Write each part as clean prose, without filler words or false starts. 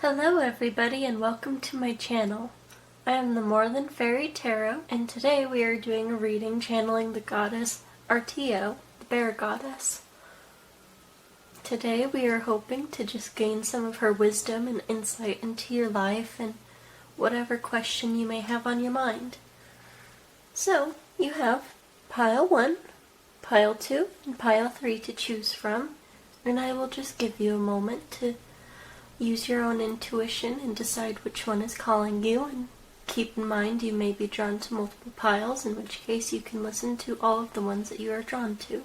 Hello everybody and welcome to my channel. I am the More Than Fairy Tarot, and today we are doing a reading channeling the goddess Artio, the bear goddess. Today we are hoping to just gain some of her wisdom and insight into your life and whatever question you may have on your mind. So, you have pile 1, pile 2, and pile 3 to choose from, and I will just give you a moment to use your own intuition and decide which one is calling you, and keep in mind you may be drawn to multiple piles, in which case you can listen to all of the ones that you are drawn to.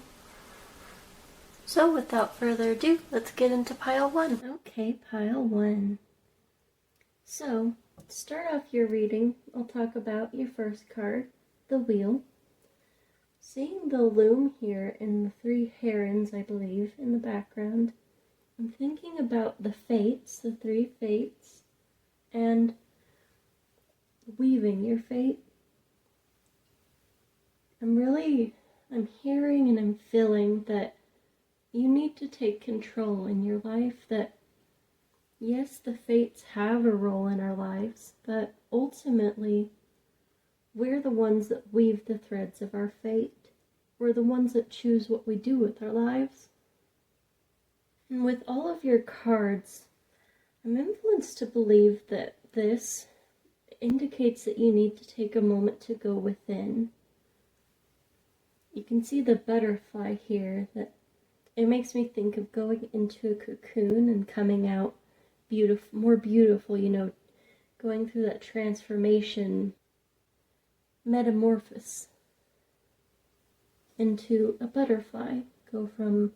So without further ado, let's get into pile 1. Okay, pile 1. So, to start off your reading, I'll talk about your first card, the Wheel. Seeing the loom here and the 3 herons, I believe, in the background, I'm thinking about the fates, the 3 fates, and weaving your fate. I'm hearing and I'm feeling that you need to take control in your life, that yes, the fates have a role in our lives, but ultimately we're the ones that weave the threads of our fate. We're the ones that choose what we do with our lives. And with all of your cards, I'm influenced to believe that this indicates that you need to take a moment to go within. You can see the butterfly here, that it makes me think of going into a cocoon and coming out more beautiful, going through that transformation, metamorphosis into a butterfly, go from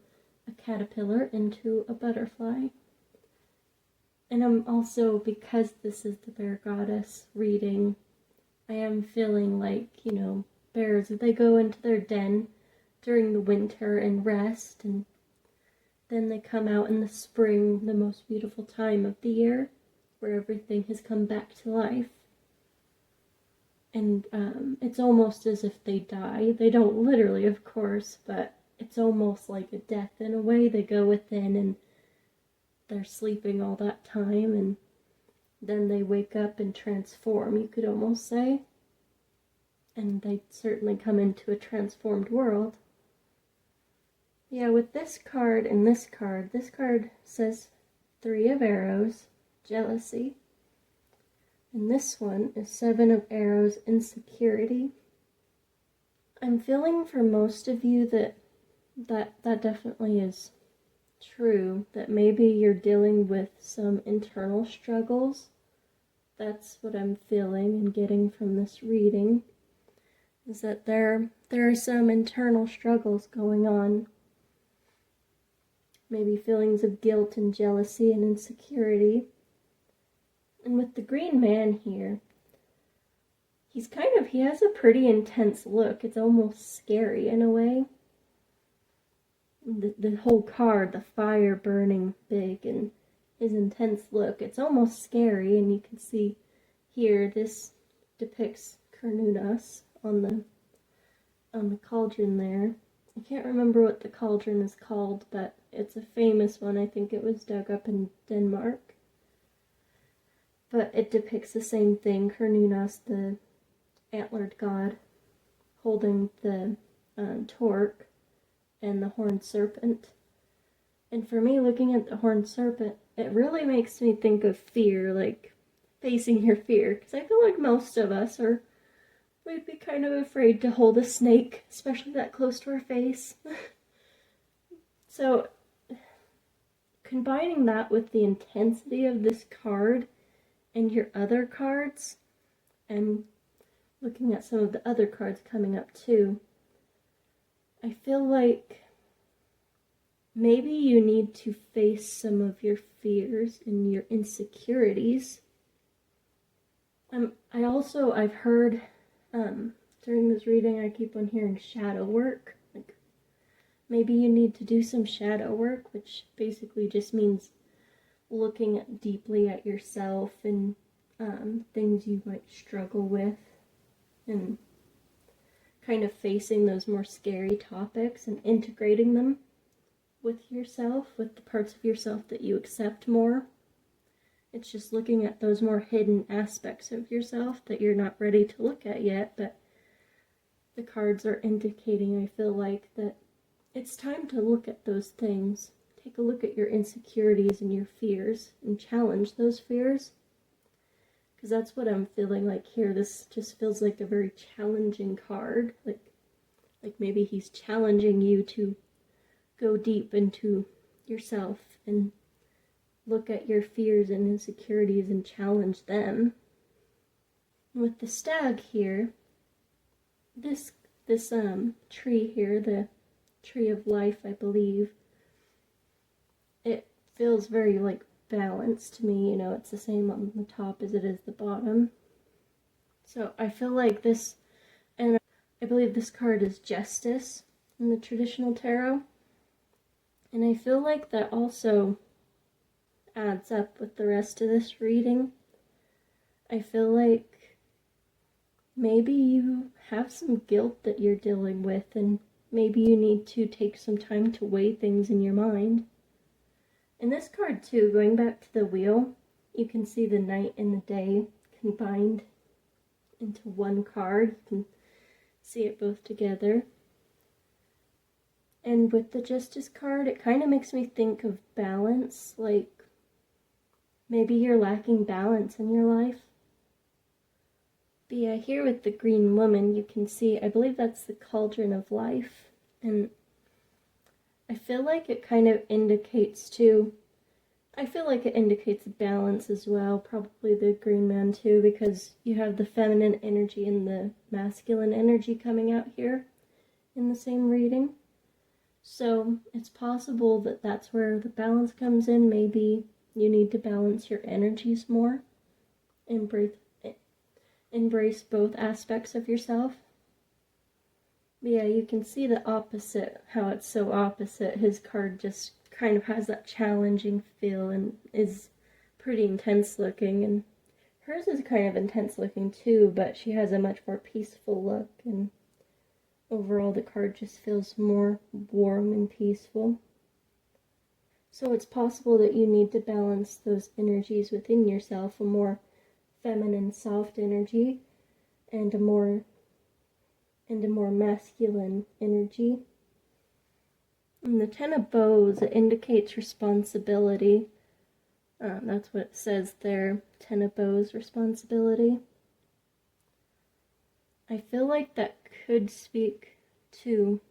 a caterpillar into a butterfly. And I'm also, because this is the bear goddess reading, I am feeling like, bears, they go into their den during the winter and rest, and then they come out in the spring, the most beautiful time of the year, where everything has come back to life. And it's almost as if they die. They don't literally, of course, but it's almost like a death in a way. They go within and they're sleeping all that time, and then they wake up and transform, you could almost say. And they certainly come into a transformed world. Yeah, with this card and this card says 3 of arrows, jealousy. And this one is 7 of arrows, insecurity. I'm feeling for most of you that definitely is true, that maybe you're dealing with some internal struggles. That's what I'm feeling and getting from this reading, is that there are some internal struggles going on. Maybe feelings of guilt and jealousy and insecurity. And with the green man here, he has a pretty intense look. It's almost scary in a way. The whole card, the fire burning big, and his intense look, it's almost scary. And you can see here, this depicts Carnunas on the cauldron there. I can't remember what the cauldron is called, but it's a famous one. I think it was dug up in Denmark. But it depicts the same thing, Carnunas, the antlered god, holding the torque and the horned serpent. And for me, looking at the horned serpent, it really makes me think of fear, like facing your fear. Because I feel like most of us we'd be kind of afraid to hold a snake, especially that close to our face. So, combining that with the intensity of this card and your other cards, and looking at some of the other cards coming up too, I feel like maybe you need to face some of your fears and your insecurities. I've heard during this reading, I keep on hearing shadow work. Like maybe you need to do some shadow work, which basically just means looking deeply at yourself and things you might struggle with, and kind of facing those more scary topics and integrating them with yourself, with the parts of yourself that you accept more, It's just looking at those more hidden aspects of yourself that you're not ready to look at yet, but the cards are indicating, I feel like, that it's time to look at those things. Take a look at your insecurities and your fears and challenge those fears. Because that's what I'm feeling like here. This just feels like a very challenging card. Like maybe he's challenging you to go deep into yourself and look at your fears and insecurities and challenge them. With the stag here, this tree here, the tree of life, I believe, it feels very like balanced to me. You know, it's the same on the top as it is the bottom. So I feel like this, and I believe this card is Justice in the traditional tarot. And I feel like that also adds up with the rest of this reading. I feel like maybe you have some guilt that you're dealing with, and maybe you need to take some time to weigh things in your mind. In this card too, going back to the wheel, you can see the night and the day combined into one card. You can see it both together. And with the Justice card, it kind of makes me think of balance, like maybe you're lacking balance in your life. But yeah, here with the green woman, you can see, I believe that's the cauldron of life. And I feel like it kind of indicates too, I feel like it indicates balance as well, probably the green man too, because you have the feminine energy and the masculine energy coming out here in the same reading. So it's possible that that's where the balance comes in. Maybe you need to balance your energies more. Embrace both aspects of yourself. But yeah, you can see the opposite, how it's so opposite. His card just kind of has that challenging feel and is pretty intense looking. And hers is kind of intense looking too, but she has a much more peaceful look, and overall the card just feels more warm and peaceful. So it's possible that you need to balance those energies within yourself, a more feminine, soft energy, and a more masculine energy. And the Ten of Bows, it indicates responsibility. That's what it says there, Ten of Bows, responsibility. I feel like that could speak to,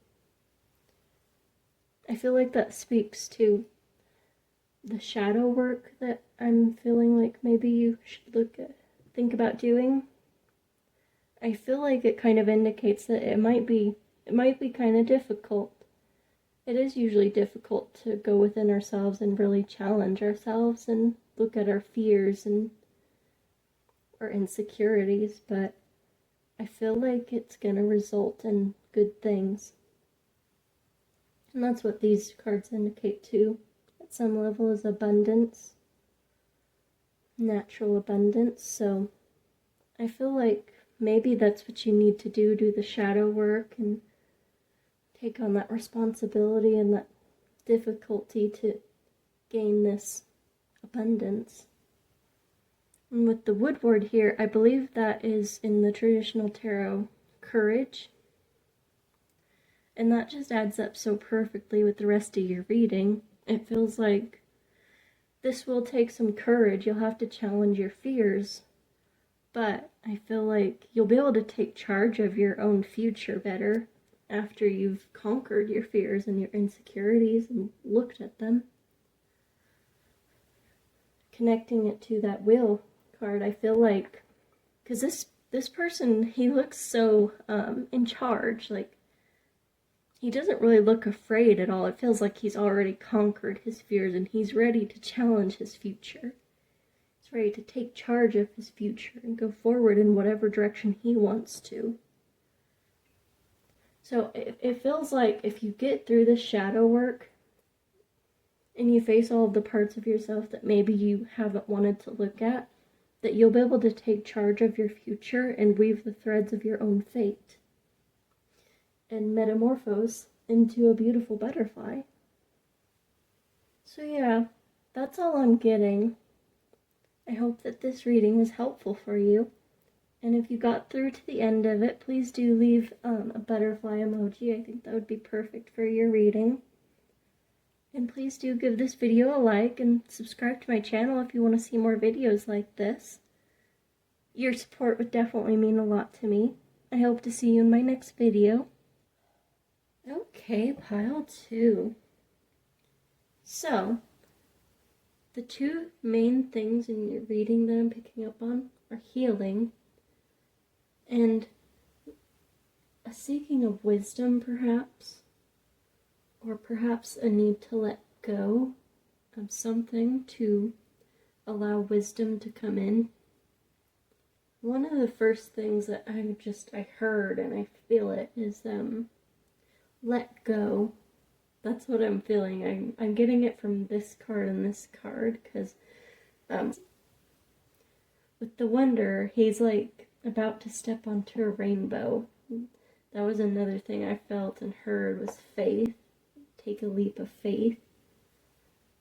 I feel like that speaks to the shadow work that I'm feeling like maybe you should think about doing. I feel like it kind of indicates that it might be kind of difficult. It is usually difficult to go within ourselves and really challenge ourselves and look at our fears and our insecurities, but I feel like it's going to result in good things. And that's what these cards indicate too. At some level is abundance, natural abundance. So I feel like maybe that's what you need to do the shadow work and take on that responsibility and that difficulty to gain this abundance. And with the woodward here, I believe that is in the traditional tarot, courage. And that just adds up so perfectly with the rest of your reading. It feels like this will take some courage. You'll have to challenge your fears. But I feel like you'll be able to take charge of your own future better after you've conquered your fears and your insecurities and looked at them. Connecting it to that will card, I feel like, because this person, he looks so in charge, like he doesn't really look afraid at all. It feels like he's already conquered his fears and he's ready to challenge his future. He's ready to take charge of his future and go forward in whatever direction he wants to. So it feels like if you get through this shadow work and you face all of the parts of yourself that maybe you haven't wanted to look at, that you'll be able to take charge of your future and weave the threads of your own fate and metamorphose into a beautiful butterfly. So yeah, that's all I'm getting. I hope that this reading was helpful for you. And if you got through to the end of it, please do leave a butterfly emoji. I think that would be perfect for your reading. And please do give this video a like and subscribe to my channel if you want to see more videos like this. Your support would definitely mean a lot to me. I hope to see you in my next video. Okay, pile 2. So, the two main things in your reading that I'm picking up on are healing and a seeking of wisdom, perhaps, or perhaps a need to let go of something to allow wisdom to come in. One of the first things that I heard and I feel it is let go. That's what I'm feeling. I'm getting it from this card and this card, because with the Wanderer, he's like about to step onto a rainbow. That was another thing I felt and heard was faith. Take a leap of faith.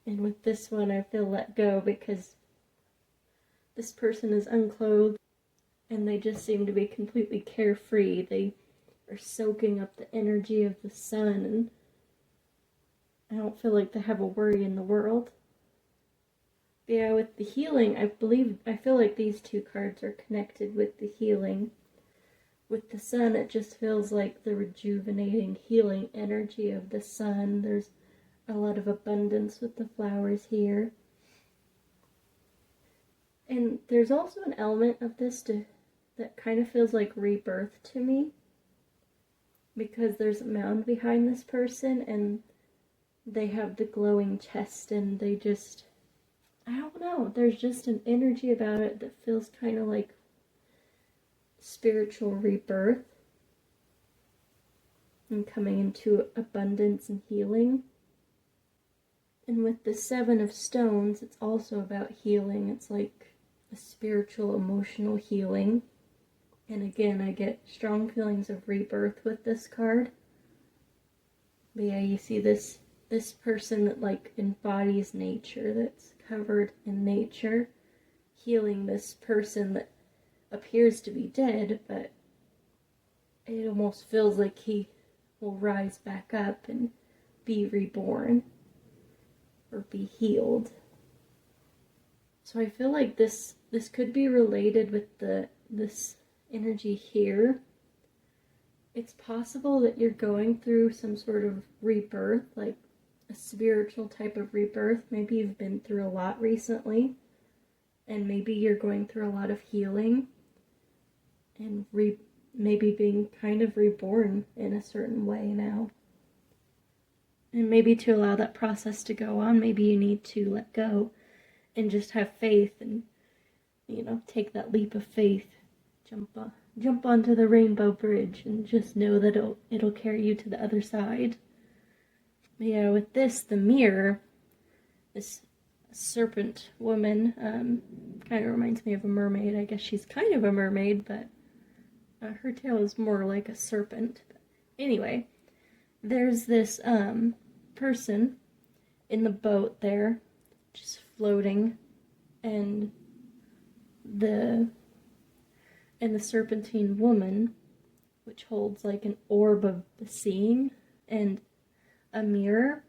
And with this one, I feel let go because this person is unclothed and they just seem to be completely carefree. They are soaking up the energy of the sun, and I don't feel like they have a worry in the world. But yeah, with the healing, I feel like these two cards are connected with the healing. With the sun, it just feels like the rejuvenating, healing energy of the sun. There's a lot of abundance with the flowers here. And there's also an element of this that kind of feels like rebirth to me, because there's a mound behind this person and they have the glowing chest, and they just, I don't know, there's just an energy about it that feels kind of like spiritual rebirth and coming into abundance and healing. And with the Seven of Stones, it's also about healing. It's like a spiritual, emotional healing. And again, I get strong feelings of rebirth with this card. But yeah, you see this person that like embodies nature, that's covered in nature, healing this person that appears to be dead, but it almost feels like he will rise back up and be reborn or be healed. So I feel like this could be related with this energy here. It's possible that you're going through some sort of rebirth, like a spiritual type of rebirth. Maybe you've been through a lot recently, and maybe you're going through a lot of healing and maybe being kind of reborn in a certain way now. And maybe to allow that process to go on, maybe you need to let go and just have faith and, take that leap of faith. Jump onto the rainbow bridge and just know that it'll carry you to the other side. But yeah, with this, the mirror, this serpent woman, kind of reminds me of a mermaid. I guess she's kind of a mermaid, but her tail is more like a serpent. But anyway, there's this person in the boat there, just floating, and the serpentine woman, which holds like an orb of the seeing and a mirror.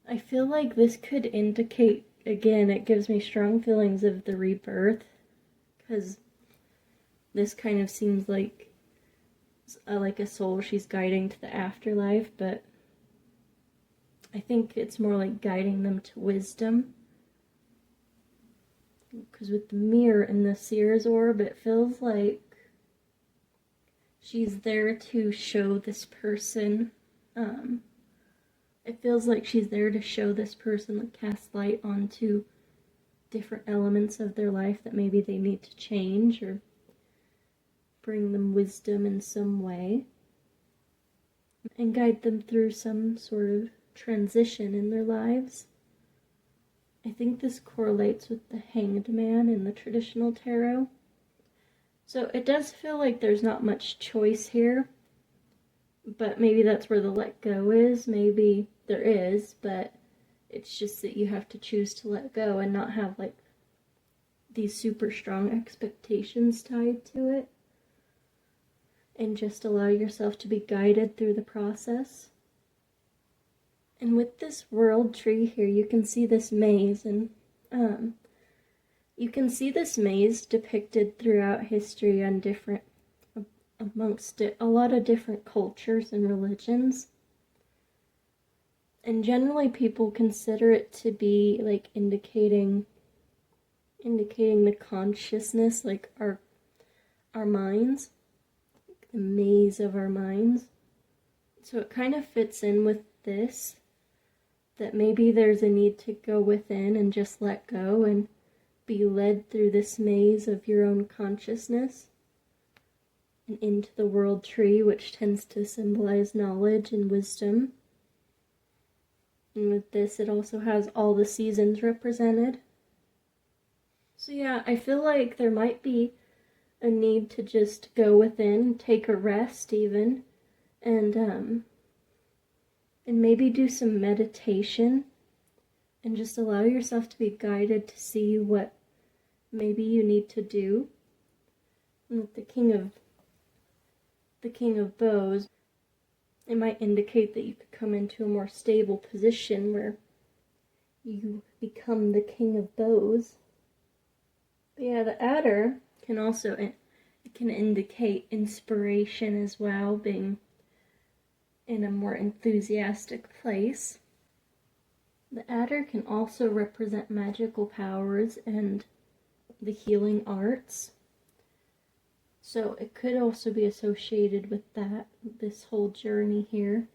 I feel like this could indicate, again, it gives me strong feelings of the rebirth, because this kind of seems like a soul she's guiding to the afterlife, but I think it's more like guiding them to wisdom. Because with the mirror and the seer's orb, it feels like she's there to show this person, it feels like she's there to show this person, like cast light onto different elements of their life that maybe they need to change, or bring them wisdom in some way, and guide them through some sort of transition in their lives. I think this correlates with the Hanged Man in the traditional tarot. So it does feel like there's not much choice here, but maybe that's where the let go is. Maybe there is, but it's just that you have to choose to let go and not have like these super strong expectations tied to it, and just allow yourself to be guided through the process. And with this world tree here, you can see this maze, and you can see this maze depicted throughout history on amongst a lot of different cultures and religions. And generally people consider it to be like indicating the consciousness, like our minds, the maze of our minds. So it kind of fits in with this, that maybe there's a need to go within and just let go and be led through this maze of your own consciousness and into the world tree, which tends to symbolize knowledge and wisdom. And with this, it also has all the seasons represented. So yeah, I feel like there might be a need to just go within, take a rest even, and maybe do some meditation and just allow yourself to be guided to see what maybe you need to do. And with the King of Bows, it might indicate that you could come into a more stable position where you become the King of Bows. But yeah, the Adder can also indicate inspiration as well, being in a more enthusiastic place. The Adder can also represent magical powers and the healing arts. So it could also be associated with that, this whole journey here.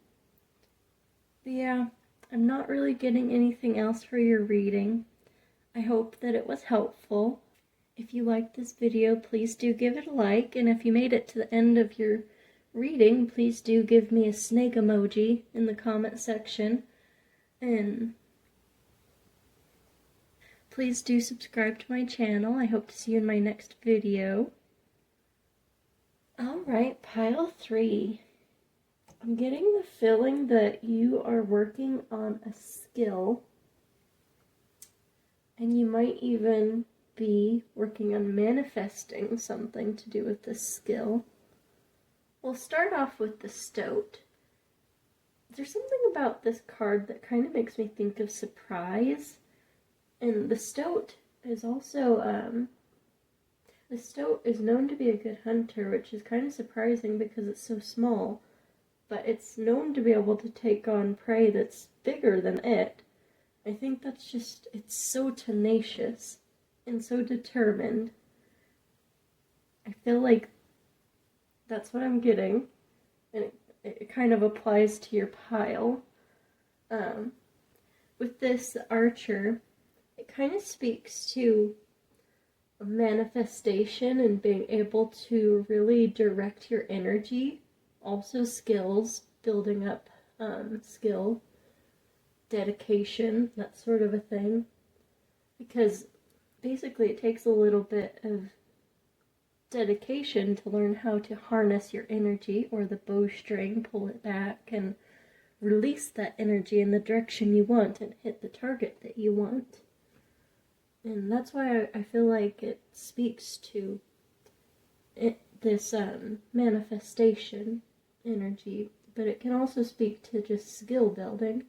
But yeah, I'm not really getting anything else for your reading. I hope that it was helpful. If you liked this video, please do give it a like, and if you made it to the end of your reading, please do give me a snake emoji in the comment section, and please do subscribe to my channel. I hope to see you in my next video. Alright, pile 3. I'm getting the feeling that you are working on a skill, and you might even be working on manifesting something to do with this skill. We'll start off with the Stoat. There's something about this card that kind of makes me think of surprise, and the Stoat is also, the Stoat is known to be a good hunter, which is kind of surprising because it's so small, but it's known to be able to take on prey that's bigger than it. I think that's just, it's so tenacious and so determined. I feel like that's what I'm getting, and it kind of applies to your pile. With this Archer, it kind of speaks to manifestation and being able to really direct your energy. Also skills, building up skill, dedication, that sort of a thing. Because basically it takes a little bit of dedication to learn how to harness your energy, or the bowstring, pull it back and release that energy in the direction you want and hit the target that you want. And that's why I feel like it speaks to this manifestation energy, but it can also speak to just skill building.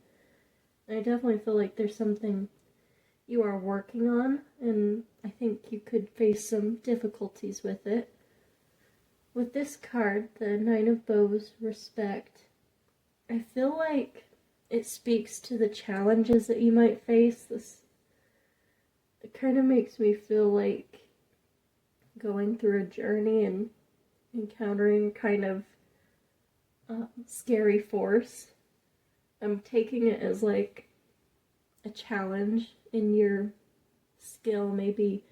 I definitely feel like there's something you are working on, and I think you could face some difficulties with it. With this card, the Nine of Bows, Respect, I feel like it speaks to the challenges that you might face. It kind of makes me feel like going through a journey and encountering kind of scary force. I'm taking it as like a challenge in your skill. Maybe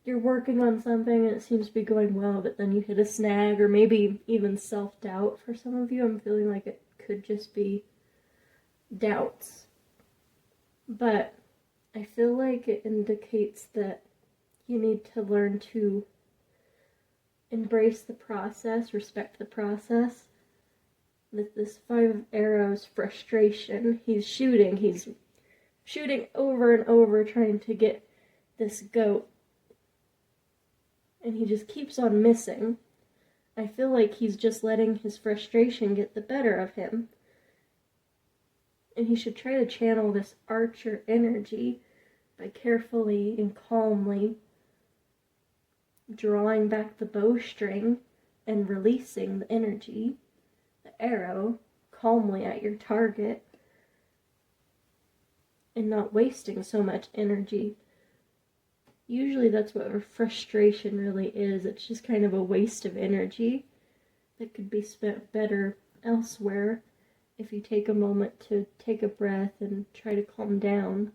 you're working on something and it seems to be going well, but then you hit a snag, or maybe even self-doubt for some of you. I'm feeling like it could just be doubts. But I feel like it indicates that you need to learn to embrace the process, respect the process. With this 5 of Arrows, frustration, he's shooting over and over trying to get this goat and he just keeps on missing. I feel like he's just letting his frustration get the better of him. And he should try to channel this archer energy by carefully and calmly drawing back the bowstring and releasing the energy, the arrow, calmly at your target, and not wasting so much energy. Usually that's what frustration really is. It's just kind of a waste of energy that could be spent better elsewhere if you take a moment to take a breath and try to calm down,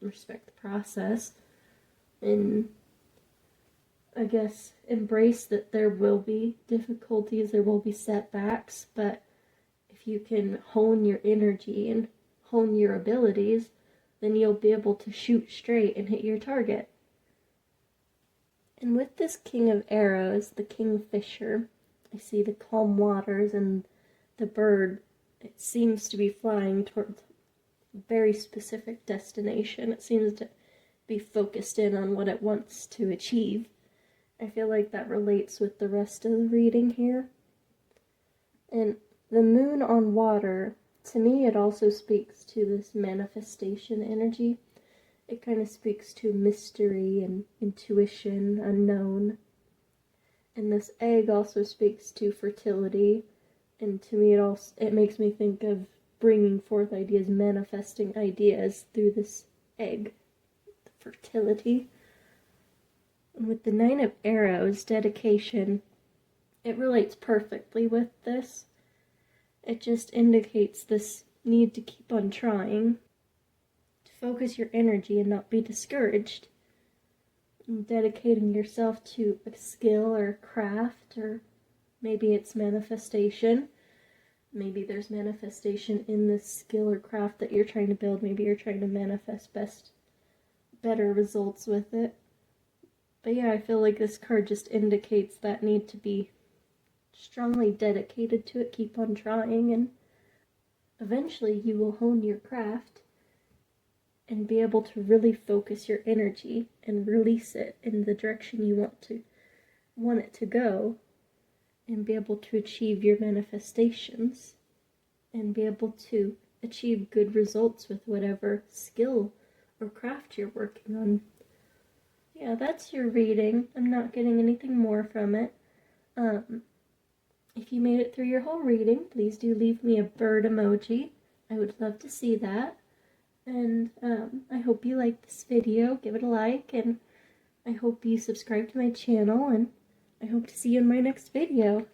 respect the process, and I guess embrace that there will be difficulties, there will be setbacks, but if you can hone your energy and hone your abilities, then you'll be able to shoot straight and hit your target. And with this King of Arrows, the Kingfisher, I see the calm waters and the bird, it seems to be flying towards a very specific destination. It seems to be focused in on what it wants to achieve. I feel like that relates with the rest of the reading here. And the moon on water, to me, it also speaks to this manifestation energy. It kind of speaks to mystery and intuition, unknown. And this egg also speaks to fertility. And to me, it makes me think of bringing forth ideas, manifesting ideas through this egg, the fertility. And with the Nine of Arrows, dedication, it relates perfectly with this. It just indicates this need to keep on trying, to focus your energy and not be discouraged. And dedicating yourself to a skill or a craft, or maybe it's manifestation. Maybe there's manifestation in this skill or craft that you're trying to build. Maybe you're trying to manifest better results with it. But yeah, I feel like this card just indicates that need to be strongly dedicated to it, keep on trying, and eventually you will hone your craft and be able to really focus your energy and release it in the direction you want it to go, and be able to achieve your manifestations and be able to achieve good results with whatever skill or craft you're working on. Yeah, that's your reading. I'm not getting anything more from it. If you made it through your whole reading, please do leave me a bird emoji. I would love to see that. And I hope you like this video. Give it a like, and I hope you subscribe to my channel, and I hope to see you in my next video.